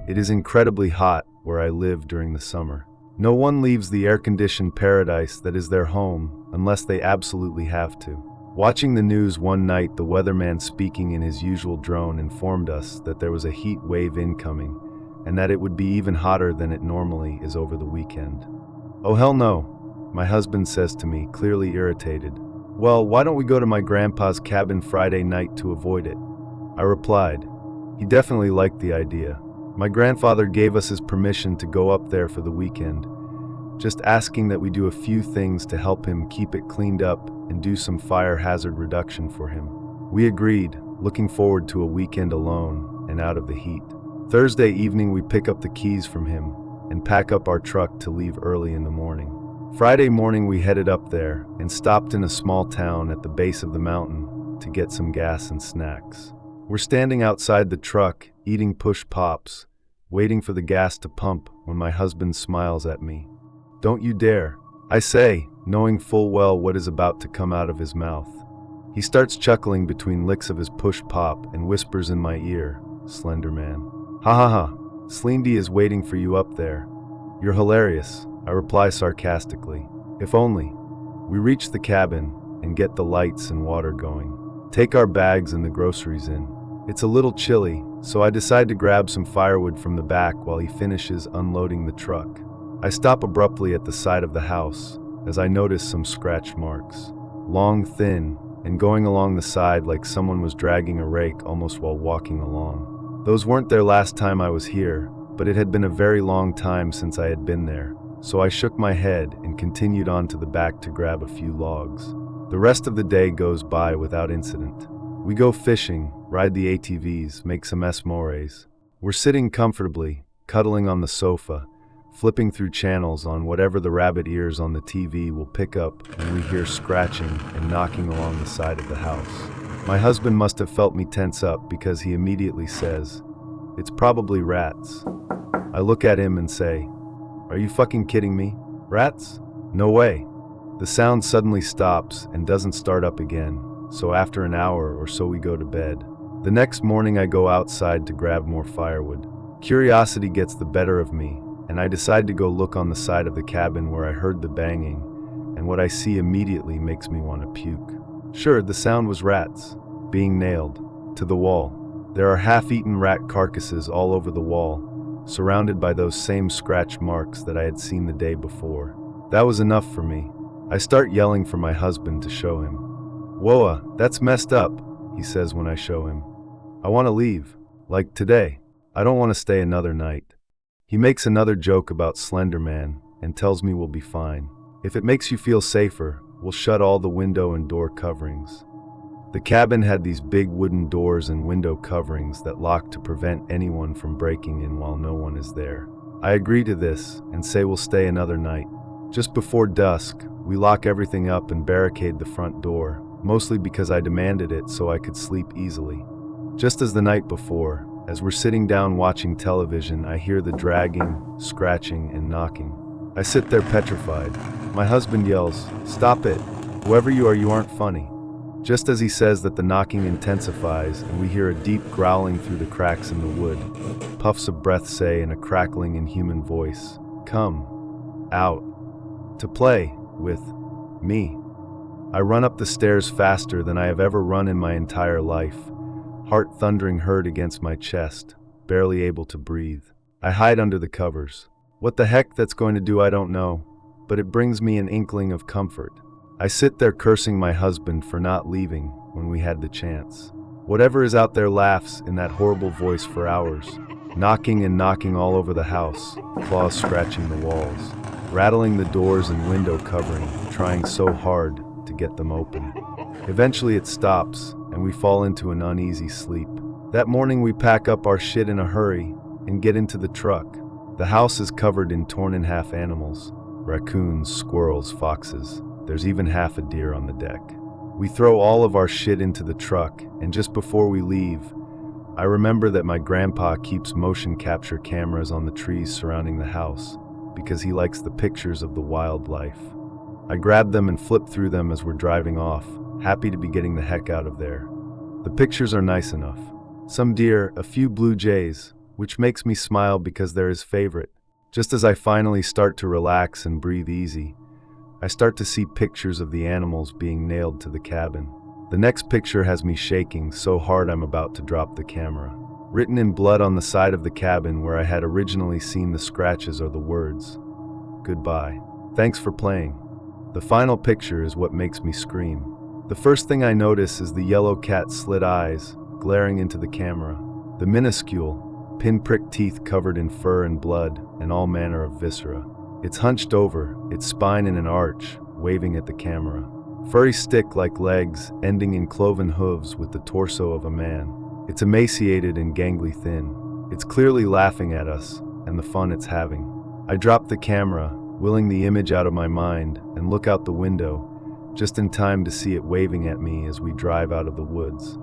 It is incredibly hot where I live during the summer. No one leaves the air-conditioned paradise that is their home unless they absolutely have to. Watching the news one night, the weatherman speaking in his usual drone informed us that there was a heat wave incoming and that it would be even hotter than it normally is over the weekend. "Oh hell no," my husband says to me, clearly irritated. "Well, why don't we go to my grandpa's cabin Friday night to avoid it?" I replied. He definitely liked the idea. My grandfather gave us his permission to go up there for the weekend, just asking that we do a few things to help him keep it cleaned up and do some fire hazard reduction for him. We agreed, looking forward to a weekend alone and out of the heat. Thursday evening we pick up the keys from him and pack up our truck to leave early in the morning. Friday morning we headed up there and stopped in a small town at the base of the mountain to get some gas and snacks. We're standing outside the truck, eating push pops, waiting for the gas to pump when my husband smiles at me. "Don't you dare," I say, knowing full well what is about to come out of his mouth. He starts chuckling between licks of his push pop and whispers in my ear, "Slenderman. Ha ha ha, Slendy is waiting for you up there. You're hilarious," I reply sarcastically. "If only." We reach the cabin and get the lights and water going. Take our bags and the groceries in. It's a little chilly, so I decide to grab some firewood from the back while he finishes unloading the truck. I stop abruptly at the side of the house as I notice some scratch marks. Long, thin, and going along the side like someone was dragging a rake almost while walking along. Those weren't there last time I was here, but it had been a very long time since I had been there, so I shook my head and continued on to the back to grab a few logs. The rest of the day goes by without incident. We go fishing, ride the ATVs, make some s'mores. We're sitting comfortably, cuddling on the sofa, flipping through channels on whatever the rabbit ears on the TV will pick up when we hear scratching and knocking along the side of the house. My husband must have felt me tense up because he immediately says, "It's probably rats." I look at him and say, "Are you fucking kidding me? Rats? No way." The sound suddenly stops and doesn't start up again, so after an hour or so we go to bed. The next morning I go outside to grab more firewood. Curiosity gets the better of me, and I decide to go look on the side of the cabin where I heard the banging, and what I see immediately makes me want to puke. Sure, the sound was rats, being nailed to the wall. There are half-eaten rat carcasses all over the wall, surrounded by those same scratch marks that I had seen the day before. That was enough for me. I start yelling for my husband to show him. "Whoa, that's messed up," he says when I show him. "I want to leave. Like today. I don't want to stay another night." He makes another joke about Slenderman and tells me we'll be fine. "If it makes you feel safer, we'll shut all the window and door coverings." The cabin had these big wooden doors and window coverings that lock to prevent anyone from breaking in while no one is there. I agree to this and say we'll stay another night. Just before dusk, we lock everything up and barricade the front door, mostly because I demanded it so I could sleep easily. Just as the night before, as we're sitting down watching television, I hear the dragging, scratching, and knocking. I sit there petrified. My husband yells, "Stop it! Whoever you are, you aren't funny." Just as he says that, the knocking intensifies and we hear a deep growling through the cracks in the wood. Puffs of breath say in a crackling, inhuman voice, "Come out to play with me." I run up the stairs faster than I have ever run in my entire life, heart thundering hurt against my chest, barely able to breathe. I hide under the covers. What the heck that's going to do I don't know, but it brings me an inkling of comfort. I sit there cursing my husband for not leaving when we had the chance. Whatever is out there laughs in that horrible voice for hours, knocking and knocking all over the house, claws scratching the walls, rattling the doors and window covering, trying so hard to get them open. Eventually it stops, and we fall into an uneasy sleep. That morning we pack up our shit in a hurry and get into the truck. The house is covered in torn-in-half animals, raccoons, squirrels, foxes. There's even half a deer on the deck. We throw all of our shit into the truck, and just before we leave, I remember that my grandpa keeps motion capture cameras on the trees surrounding the house because he likes the pictures of the wildlife. I grab them and flip through them as we're driving off, happy to be getting the heck out of there. The pictures are nice enough. Some deer, a few blue jays, which makes me smile because they're his favorite. Just as I finally start to relax and breathe easy, I start to see pictures of the animals being nailed to the cabin. The next picture has me shaking so hard I'm about to drop the camera. Written in blood on the side of the cabin where I had originally seen the scratches are the words, "Goodbye. Thanks for playing." The final picture is what makes me scream. The first thing I notice is the yellow cat's slit eyes glaring into the camera. The minuscule, pinprick teeth covered in fur and blood and all manner of viscera. It's hunched over, its spine in an arch, waving at the camera. Furry stick-like legs ending in cloven hooves with the torso of a man. It's emaciated and gangly thin. It's clearly laughing at us and the fun it's having. I drop the camera, willing the image out of my mind, and look out the window, just in time to see it waving at me as we drive out of the woods.